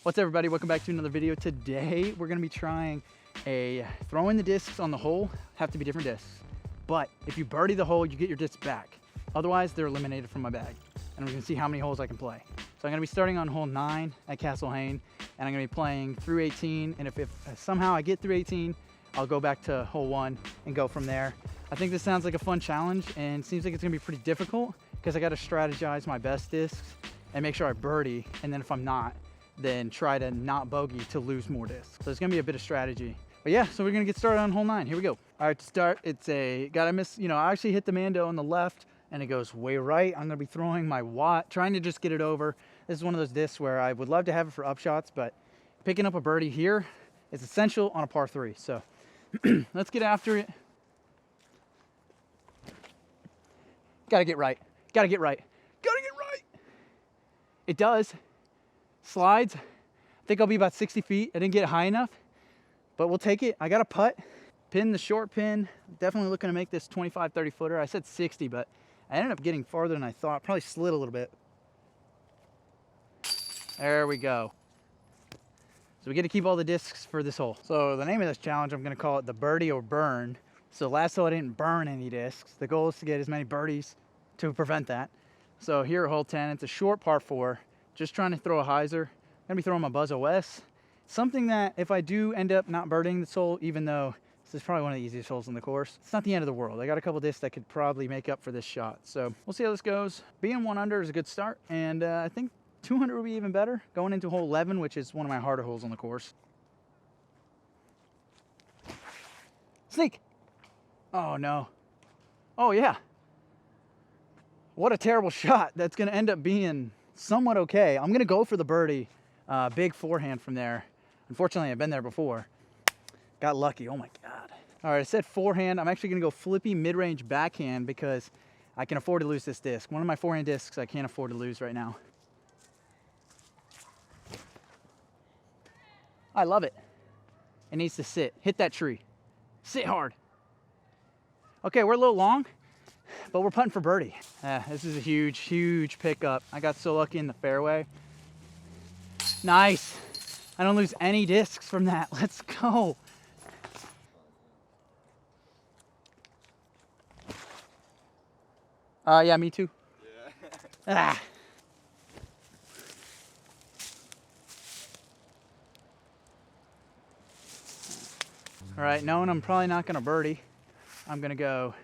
What's up, everybody? Welcome back to another video. Today we're going to be trying throwing the discs on the hole. Have to be different discs, but if you birdie the hole, you get your discs back. Otherwise, they're eliminated from my bag, and we're going to see how many holes I can play. So I'm going to be starting on hole 9 at Castle Hayne, and I'm going to be playing through 18. And if somehow I get through 18, I'll go back to hole 1 and go from there. I think this sounds like a fun challenge, and seems like it's going to be pretty difficult because I got to strategize my best discs and make sure I birdie, and then if I'm not, then try to not bogey to lose more discs. So it's gonna be a bit of strategy. But yeah, so we're gonna get started on hole 9. Here we go. All right, to start, it's I actually hit the Mando on the left and it goes way right. I'm gonna be throwing my Watt, trying to just get it over. This is one of those discs where I would love to have it for upshots, but picking up a birdie here is essential on a par 3. So let's get after it. Gotta get right, gotta get right, gotta get right. It does. Slides. I think I'll be about 60 feet. I didn't get it high enough, but we'll take it. I got a putt, pin the short pin. Definitely looking to make this 25, 30 footer. I said 60, but I ended up getting farther than I thought. Probably slid a little bit. There we go. So we get to keep all the discs for this hole. So the name of this challenge, I'm gonna call it the birdie or burn. So last hole I didn't burn any discs. The goal is to get as many birdies to prevent that. So here at hole 10, it's a short par 4. Just trying to throw a hyzer. I'm gonna be throwing my Buzz OS. Something that if I do end up not birding this hole, even though this is probably one of the easiest holes in the course, it's not the end of the world. I got a couple discs that could probably make up for this shot. So we'll see how this goes. Being 1 under is a good start, and I think 200 would be even better. Going into hole 11, which is one of my harder holes on the course. Sneak! Oh no. Oh yeah. What a terrible shot. That's gonna end up being somewhat okay. I'm gonna go for the birdie. Big forehand from there. Unfortunately, I've been there before. Got lucky. Oh my god. All right, I said forehand. I'm actually gonna go flippy mid-range backhand because I can afford to lose this disc. One of my forehand discs I can't afford to lose right now. I love it. It needs to sit. Hit that tree. Sit hard. Okay, we're a little long, but we're putting for birdie. This is a huge, huge pickup. I got so lucky in the fairway. Nice. I don't lose any discs from that. Let's go. Yeah, me too. Yeah. Ah. All right, knowing I'm probably not gonna birdie, I'm gonna go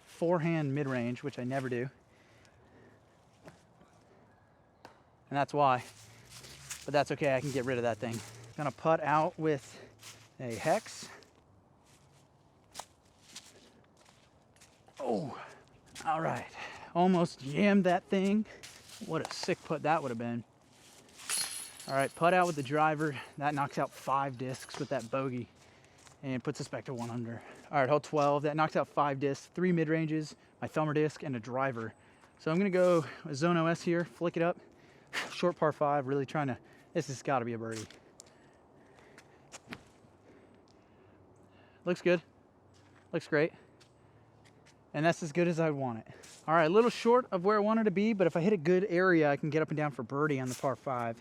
forehand mid-range, which I never do. And that's why. But that's okay, I can get rid of that thing. Gonna putt out with a hex. Oh, all right. Almost jammed that thing. What a sick putt that would have been. All right, putt out with the driver. That knocks out 5 discs with that bogey and puts us back to 1 under. All right, hole 12, that knocks out 5 discs, 3 mid-ranges, my thumber disc, and a driver. So I'm gonna go a zone OS here, flick it up. Short par 5, really trying to, this has gotta be a birdie. Looks good, looks great. And that's as good as I want it. All right, a little short of where I wanted to be, but if I hit a good area, I can get up and down for birdie on the par 5.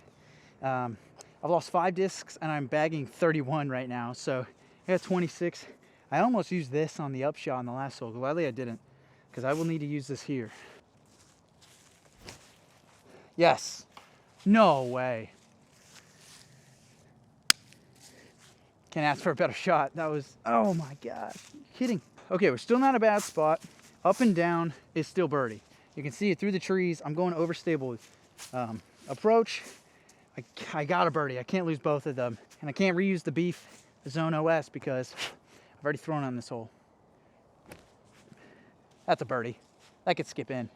I've lost 5 discs and I'm bagging 31 right now, so I got 26. I almost used this on the upshot on the last hole. Gladly I didn't, because I will need to use this here. Yes. No way. Can't ask for a better shot. That was, oh my gosh. Kidding. Okay, we're still not a bad spot. Up and down is still birdie. You can see it through the trees. I'm going overstable approach. I got a birdie. I can't lose both of them. And I can't reuse the beef zone OS because I've already thrown on this hole. That's a birdie. That could skip in.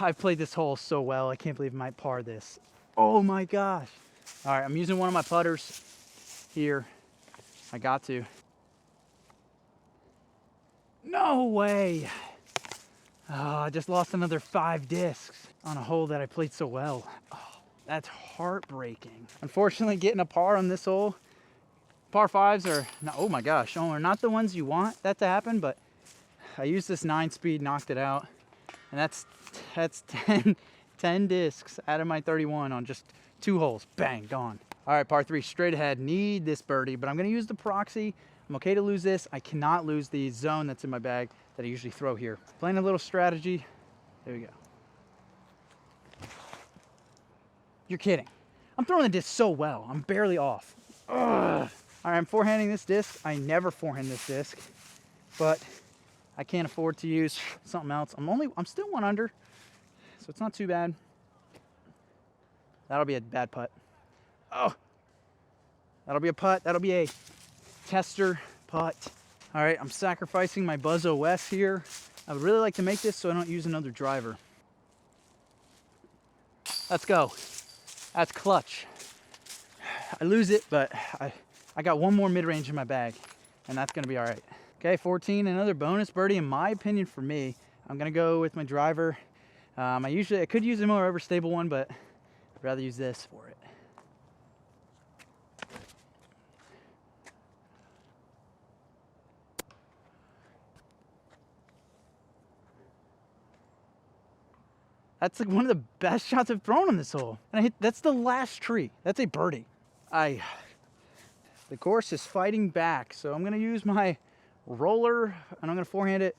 I've played this hole so well. I can't believe I might par this. Oh my gosh. All right, I'm using one of my putters here. I got to. No way. Oh, I just lost another 5 discs on a hole that I played so well. Oh, that's heartbreaking. Unfortunately, getting a par on this hole, par 5s are, oh my gosh, are not the ones you want that to happen, but I used this 9-speed, knocked it out. And that's 10 discs out of my 31 on just 2 holes. Bang, gone. All right, par 3, straight ahead. Need this birdie, but I'm gonna use the proxy. I'm okay to lose this. I cannot lose the zone that's in my bag that I usually throw here. Playing a little strategy. There we go. You're kidding. I'm throwing the disc so well. I'm barely off. Ugh. All right, I'm forehanding this disc. I never forehand this disc, but I can't afford to use something else. I'm still 1 under, so it's not too bad. That'll be a bad putt. Oh, that'll be a putt. That'll be a tester putt. All right, I'm sacrificing my Buzz OS here. I would really like to make this so I don't use another driver. Let's go. That's clutch. I lose it, but I got 1 more mid-range in my bag, and that's gonna be all right. Okay, 14, another bonus birdie in my opinion for me. I'm gonna go with my driver. I could use a more overstable one, but I'd rather use this for it. That's like one of the best shots I've thrown on this hole. And that's the last tree. That's a birdie. The course is fighting back, so I'm gonna use my roller and I'm gonna forehand it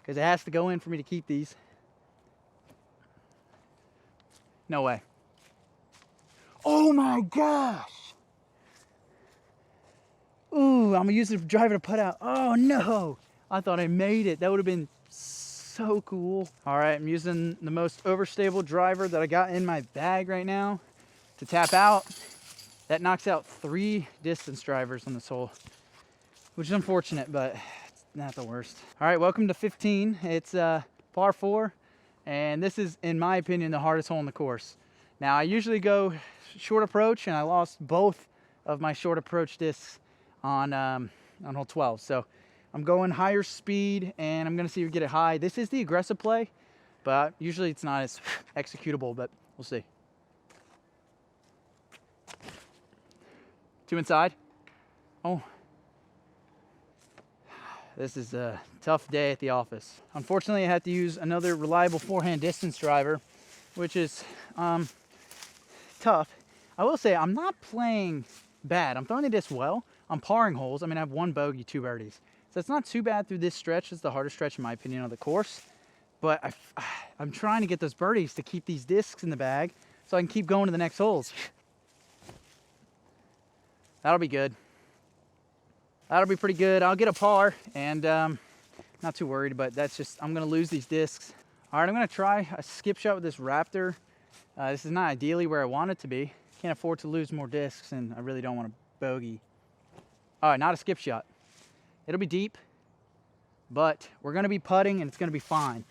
because it has to go in for me to keep these. No way. Oh my gosh. Ooh, I'm gonna use the driver to put out. Oh no, I thought I made it. That would have been so cool. All right, I'm using the most overstable driver that I got in my bag right now to tap out. That knocks out 3 distance drivers on this hole, which is unfortunate, but it's not the worst. All right, welcome to 15. It's par 4, and this is, in my opinion, the hardest hole in the course. Now, I usually go short approach, and I lost both of my short approach discs on hole 12. So I'm going higher speed, and I'm gonna see if we get it high. This is the aggressive play, but usually it's not as executable, but we'll see. 2 inside. Oh. This is a tough day at the office. Unfortunately, I had to use another reliable forehand distance driver, which is tough. I will say I'm not playing bad. I'm throwing the disc well. I'm parring holes. I mean, I have 1 bogey, 2 birdies. So it's not too bad through this stretch. It's the hardest stretch, in my opinion, of the course. But I'm trying to get those birdies to keep these discs in the bag so I can keep going to the next holes. That'll be good. That'll be pretty good. I'll get a par, and not too worried, but that's just, I'm gonna lose these discs. All right, I'm gonna try a skip shot with this Raptor. This is not ideally where I want it to be. Can't afford to lose more discs, and I really don't want to bogey. All right, not a skip shot. It'll be deep, but we're gonna be putting, and it's gonna be fine.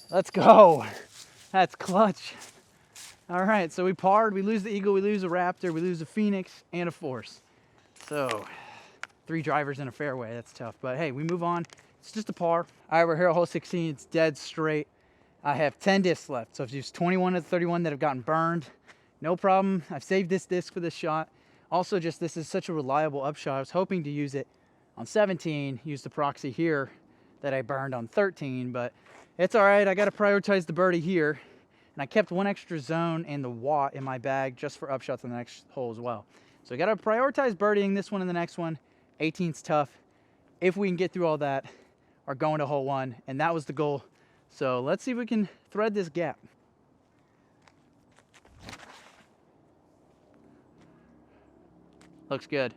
Let's go. That's clutch. All right, so we parred, we lose the Eagle, we lose a Raptor, we lose a Phoenix, and a Force. So, 3 drivers in a fairway, that's tough. But hey, we move on. It's just a par. All right, we're here at hole 16, it's dead straight. I have 10 discs left, so I've used 21 of the 31 that have gotten burned. No problem, I've saved this disc for this shot. Also, just this is such a reliable upshot. I was hoping to use it on 17, use the proxy here that I burned on 13, but it's all right, I gotta prioritize the birdie here. And I kept 1 extra zone and the watt in my bag just for upshots on the next hole as well. So I got to prioritize birdieing this one and the next one. 18's tough. If we can get through all that, are going to hole 1, and that was the goal. So let's see if we can thread this gap. Looks good.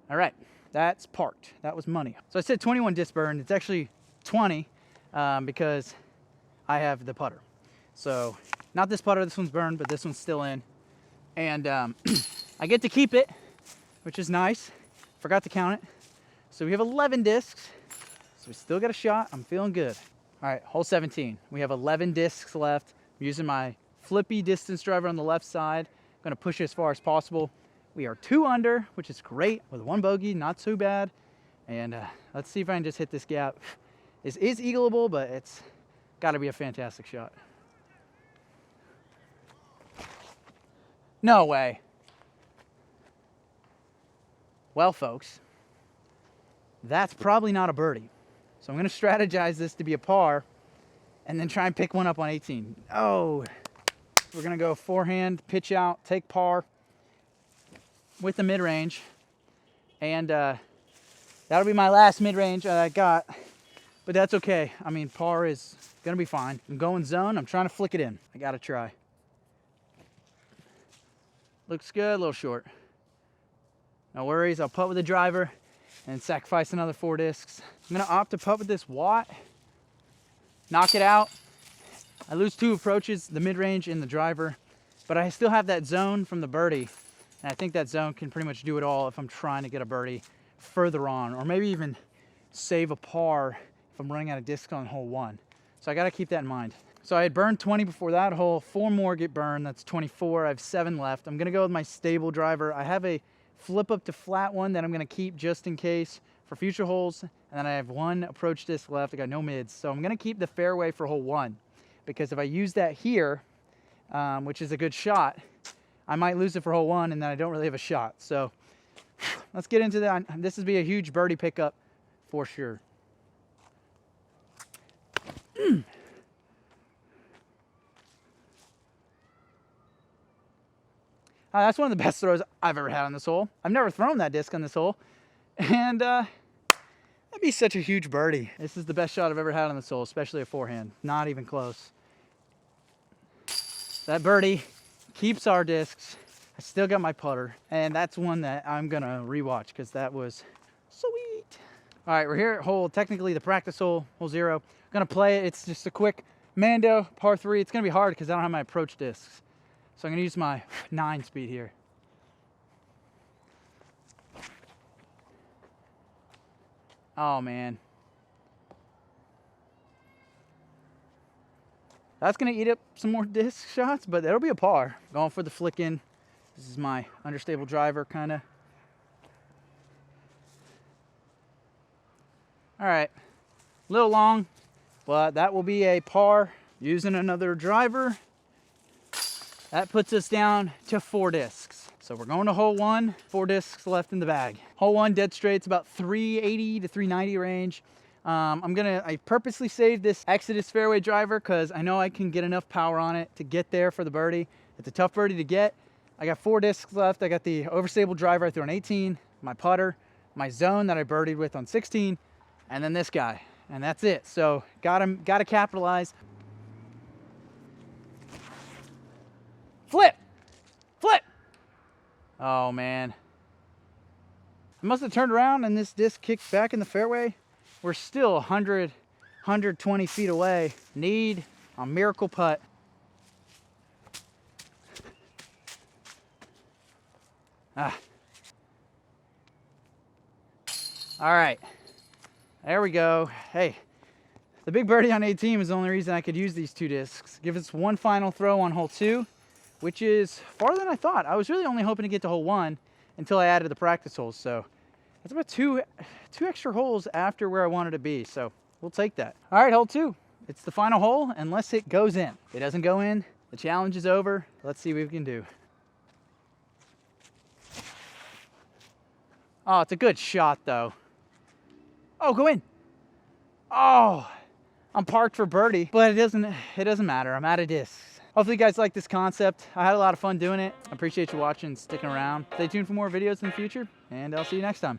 All right, that's parked. That was money. So I said 21 disc burned. It's actually 20 because I have the putter. So not this putter, this one's burned, but this one's still in. And I get to keep it, which is nice. Forgot to count it. So we have 11 discs. So we still got a shot. I'm feeling good. All right, hole 17. We have 11 discs left. I'm using my flippy distance driver on the left side. I'm gonna push it as far as possible. We are 2 under, which is great, with 1 bogey, not too bad. And let's see if I can just hit this gap. This is eagleable, but it's got to be a fantastic shot. No way. Well, folks, that's probably not a birdie. So I'm gonna strategize this to be a par and then try and pick one up on 18. Oh, we're gonna go forehand, pitch out, take par with the mid-range. And that'll be my last mid-range I got, but that's okay. I mean, par is gonna be fine. I'm going zone, I'm trying to flick it in. I gotta try. Looks good, a little short. No worries, I'll putt with the driver and sacrifice another 4 discs. I'm gonna opt to putt with this Watt, knock it out. I lose 2 approaches, the mid-range and the driver, but I still have that zone from the birdie. And I think that zone can pretty much do it all if I'm trying to get a birdie further on, or maybe even save a par if I'm running out of discs on hole 1. So I gotta keep that in mind. So I had burned 20 before that hole, 4 more get burned, that's 24, I have 7 left. I'm gonna go with my stable driver. I have a flip up to flat one that I'm gonna keep just in case for future holes, and then I have 1 approach disc left. I got no mids, so I'm gonna keep the fairway for hole 1, because if I use that here, which is a good shot, I might lose it for hole 1 and then I don't really have a shot. So let's get into that. This would be a huge birdie pickup for sure. That's one of the best throws I've ever had on this hole. I've never thrown that disc on this hole, and that'd be such a huge birdie. This is the best shot I've ever had on this hole, especially a forehand. Not even close. That birdie keeps our discs. I still got my putter, and that's one that I'm gonna rewatch because that was sweet. All right, we're here at hole, technically the practice hole, hole 0. Gonna play it. It's just a quick Mando par 3. It's gonna be hard because I don't have my approach discs. So I'm gonna use my 9 speed here. Oh man. That's gonna eat up some more disc shots, but that'll be a par. Going for the flick in. This is my understable driver, kinda. All right, a little long, but that will be a par. Using another driver. That puts us down to 4 discs. So we're going to hole 1, 4 discs left in the bag. Hole 1 dead straight, it's about 380 to 390 range. I purposely saved this Exodus fairway driver because I know I can get enough power on it to get there for the birdie. It's a tough birdie to get. I got 4 discs left. I got the overstable driver I threw on 18, my putter, my zone that I birdied with on 16, and then this guy. And that's it. So gotta capitalize. Flip! Flip! Oh man. I must have turned around and this disc kicked back in the fairway. We're still 120 feet away. Need a miracle putt. All right, there we go. Hey, the big birdie on 18 is the only reason I could use these 2 discs. Give us one final throw on hole 2, which is farther than I thought. I was really only hoping to get to hole 1 until I added the practice holes. So that's about two extra holes after where I wanted to be. So we'll take that. All right, hole 2. It's the final hole unless it goes in. If it doesn't go in, the challenge is over. Let's see what we can do. Oh, it's a good shot though. Oh, go in. Oh, I'm parked for birdie, but it doesn't matter. I'm out of discs. Hopefully you guys like this concept. I had a lot of fun doing it. I appreciate you watching and sticking around. Stay tuned for more videos in the future, and I'll see you next time.